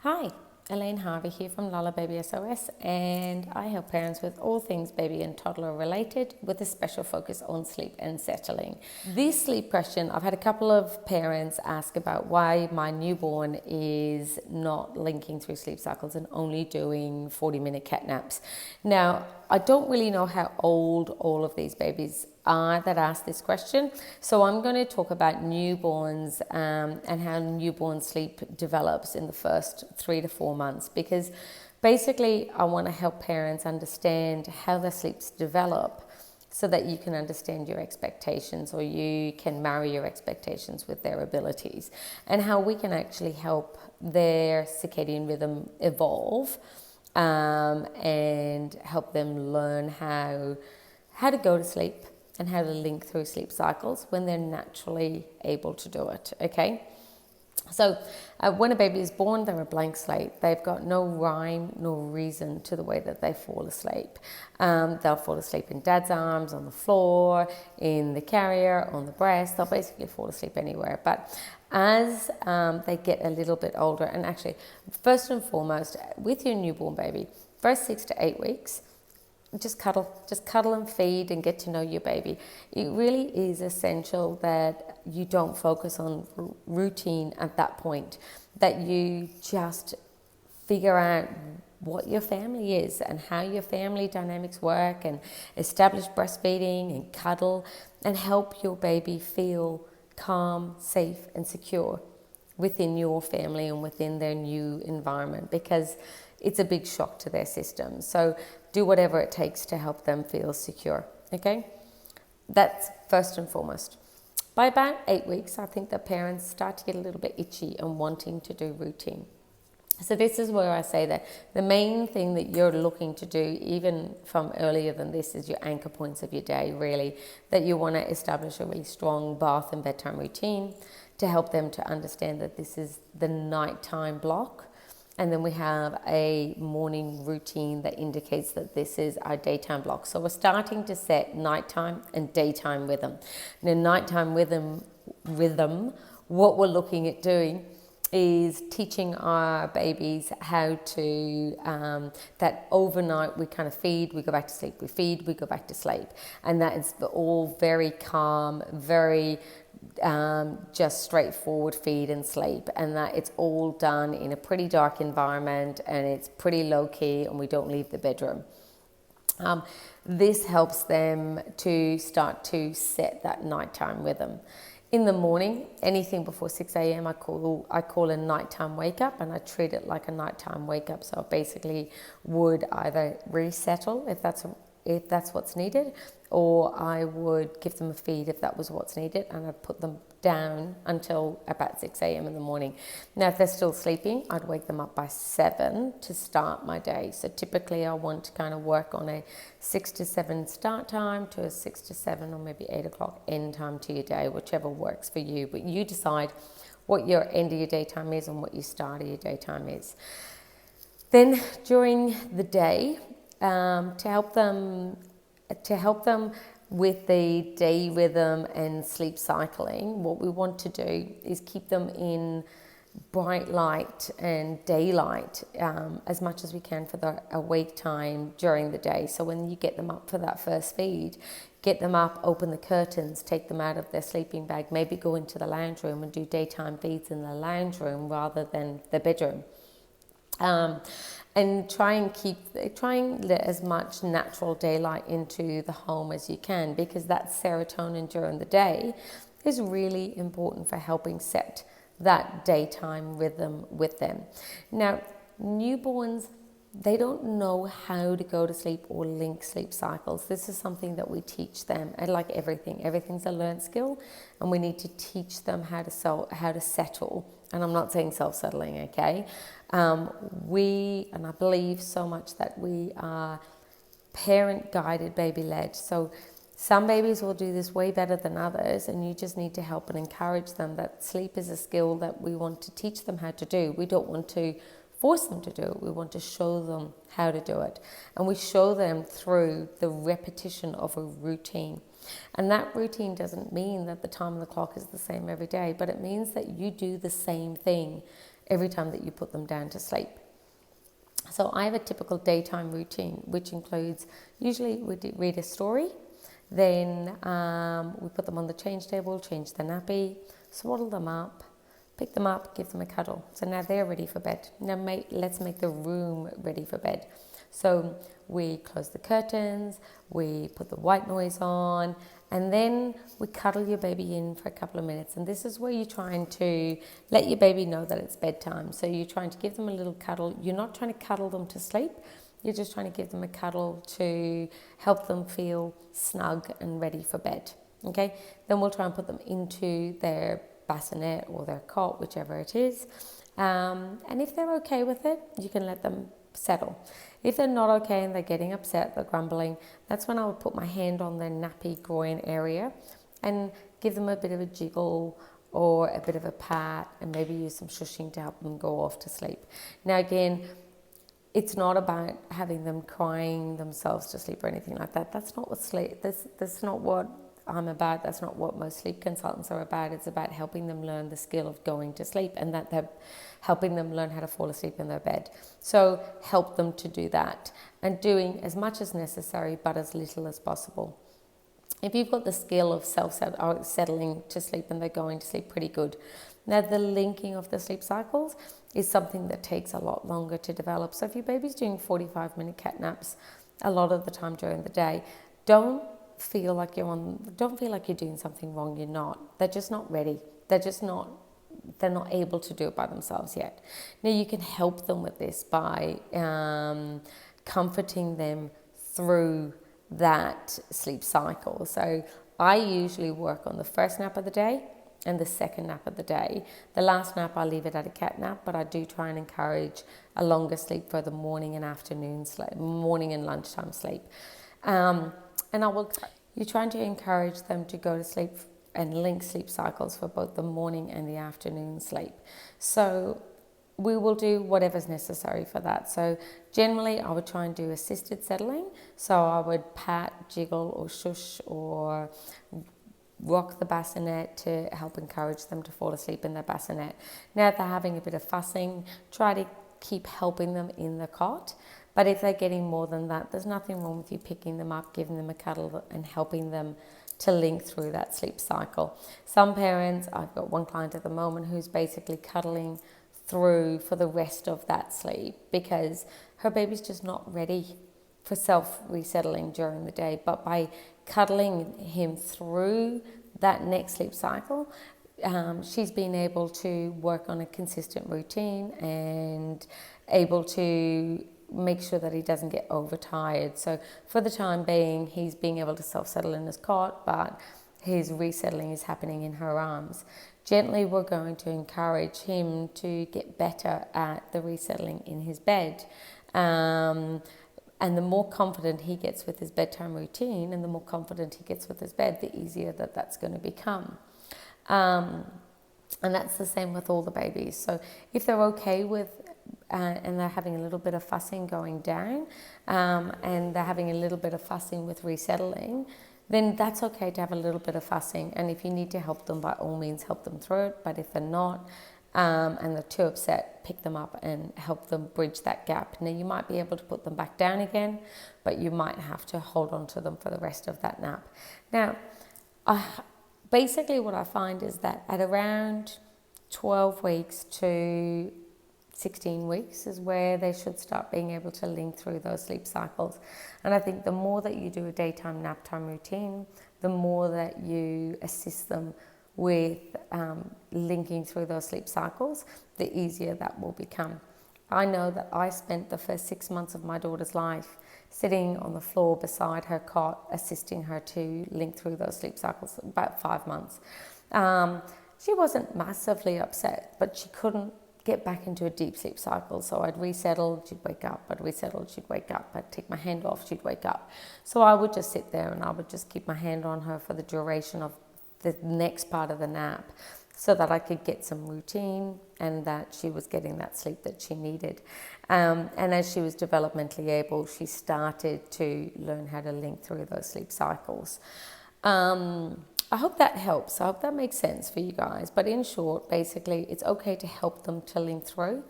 Hi, Elaine Harvey here from Lala Baby SOS, and I help parents with all things baby and toddler related with a special focus on sleep and settling. This sleep question, I've had a couple of parents ask about why my newborn is not linking through sleep cycles and only doing 40-minute cat naps. Now, I don't really know how old all of these babies are that ask this question. So I'm going to talk about newborns and how newborn sleep develops in the first 3 to 4 months, because basically I want to help parents understand how their sleeps develop so that you can understand your expectations, or you can marry your expectations with their abilities, and how we can help their circadian rhythm evolve and help them learn how to go to sleep and how to link through sleep cycles when they're naturally able to do it, okay? So when a baby is born, they're a blank slate. They've got no rhyme nor reason to the way that they fall asleep. They'll fall asleep in dad's arms, on the floor, in the carrier, on the breast. They'll basically fall asleep anywhere. But as they get a little bit older, and actually, first and foremost, with your newborn baby, first 6 to 8 weeks, just cuddle and feed and get to know your baby. It really is essential that you don't focus on routine at that point, that you just figure out what your family is and how your family dynamics work, and establish breastfeeding and cuddle and help your baby feel calm, safe and secure within your family and within their new environment, because it's a big shock to their system. So do whatever it takes to help them feel secure, okay? That's first and foremost. By about 8 weeks, I think that parents start to get a little bit itchy and wanting to do routine. So this is where I say that the main thing that you're looking to do, even from earlier than this, is your anchor points of your day, really, that you want to establish a really strong bath and bedtime routine to help them to understand that this is the nighttime block. And then we have a morning routine that indicates that this is our daytime block. So we're starting to set nighttime and daytime rhythm. Now, nighttime rhythm, what we're looking at doing is teaching our babies how to, that overnight we kind of feed, we go back to sleep, we feed, we go back to sleep. And that is all very calm, very just straightforward feed and sleep, and that it's all done in a pretty dark environment and it's pretty low key, and we don't leave the bedroom. This helps them to start to set that nighttime rhythm. In the morning, anything before 6 a.m. I call a nighttime wake up, and I treat it like a nighttime wake up. So I basically would either resettle if that's what's needed, or I would give them a feed if that was what's needed, and I'd put them down until about 6 a.m. in the morning. Now, if they're still sleeping, I'd wake them up by 7 to start my day. So typically I want to kind of work on a 6 to 7 start time to a 6 to 7 or maybe 8 o'clock end time to your day, whichever works for you. But you decide what your end of your daytime is and what your start of your daytime is. Then during the day, to help them with the day rhythm and sleep cycling, what we want to do is keep them in bright light and daylight as much as we can for the awake time during the day. So when you get them up for that first feed, get them up, open the curtains, take them out of their sleeping bag, maybe go into the lounge room and do daytime feeds in the lounge room rather than the bedroom. And try and let as much natural daylight into the home as you can, because that serotonin during the day is really important for helping set that daytime rhythm with them. Now, newborns, they don't know how to go to sleep or link sleep cycles. This is something that we teach them. And like everything's a learned skill, and we need to teach them how to settle. And I'm not saying self-settling, okay? And I believe so much that we are parent-guided, baby-led. So some babies will do this way better than others, and you just need to help and encourage them that sleep is a skill that we want to teach them how to do. We don't want to force them to do it. We want to show them how to do it. And we show them through the repetition of a routine. And that routine doesn't mean that the time on the clock is the same every day, but it means that you do the same thing every time that you put them down to sleep. So I have a typical daytime routine, which includes usually we read a story, then we put them on the change table, change the nappy, swaddle them up, pick them up, give them a cuddle. So now they're ready for bed. Now let's make the room ready for bed. So we close the curtains, we put the white noise on, and then we cuddle your baby in for a couple of minutes. And this is where you're trying to let your baby know that it's bedtime. So you're trying to give them a little cuddle. You're not trying to cuddle them to sleep. You're just trying to give them a cuddle to help them feel snug and ready for bed. Okay? Then we'll try and put them into their bassinet or their cot, whichever it is. And if they're okay with it, you can let them settle. If they're not okay and they're getting upset, they're grumbling, that's when I would put my hand on their nappy groin area and give them a bit of a jiggle or a bit of a pat, and maybe use some shushing to help them go off to sleep. Now again, it's not about having them crying themselves to sleep or anything like that. That's not what sleep, that's not what I'm about. That's not what most sleep consultants are about. It's about helping them learn the skill of going to sleep, and that they're helping them learn how to fall asleep in their bed. So help them to do that, and doing as much as necessary but as little as possible. If you've got the skill of settling to sleep and they're going to sleep pretty good. Now the linking of the sleep cycles is something that takes a lot longer to develop. So if your baby's doing 45-minute cat naps a lot of the time during the day, don't feel like you're doing something wrong. You're not. They're just not ready. They're not able to do it by themselves yet. Now you can help them with this by comforting them through that sleep cycle. So I usually work on the first nap of the day and the second nap of the day. The last nap I leave it at a cat nap, but I do try and encourage a longer sleep for the morning and afternoon sleep, morning and lunchtime sleep. You're trying to encourage them to go to sleep and link sleep cycles for both the morning and the afternoon sleep. So we will do whatever's necessary for that. So generally I would try and do assisted settling. So I would pat, jiggle or shush or rock the bassinet to help encourage them to fall asleep in their bassinet. Now if they're having a bit of fussing, try to keep helping them in the cot. But if they're getting more than that, there's nothing wrong with you picking them up, giving them a cuddle and helping them to link through that sleep cycle. Some parents, I've got one client at the moment who's basically cuddling through for the rest of that sleep because her baby's just not ready for self-resettling during the day. But by cuddling him through that next sleep cycle, she's been able to work on a consistent routine and able to make sure that he doesn't get overtired. So for the time being, he's being able to self-settle in his cot, but his resettling is happening in her arms. Gently, we're going to encourage him to get better at the resettling in his bed. And the more confident he gets with his bedtime routine and the more confident he gets with his bed, the easier that's going to become. And that's the same with all the babies. So if they're okay with and they're having a little bit of fussing going down and they're having a little bit of fussing with resettling, then that's okay to have a little bit of fussing. And if you need to help them, by all means, help them through it. But if they're not and they're too upset, pick them up and help them bridge that gap. Now, you might be able to put them back down again, but you might have to hold on to them for the rest of that nap. Now, basically what I find is that at around 12 weeks to 16 weeks is where they should start being able to link through those sleep cycles. And I think the more that you do a daytime nap time routine, the more that you assist them with linking through those sleep cycles, the easier that will become. I know that I spent the first 6 months of my daughter's life sitting on the floor beside her cot, assisting her to link through those sleep cycles, about 5 months. She wasn't massively upset, but she couldn't get back into a deep sleep cycle. So I'd resettle, she'd wake up, I'd resettle, she'd wake up, I'd take my hand off, she'd wake up. So I would just sit there and I would just keep my hand on her for the duration of the next part of the nap so that I could get some routine and that she was getting that sleep that she needed. And as she was developmentally able, she started to learn how to link through those sleep cycles. I hope that helps. I hope that makes sense for you guys. But in short, basically, it's okay to help them to link through.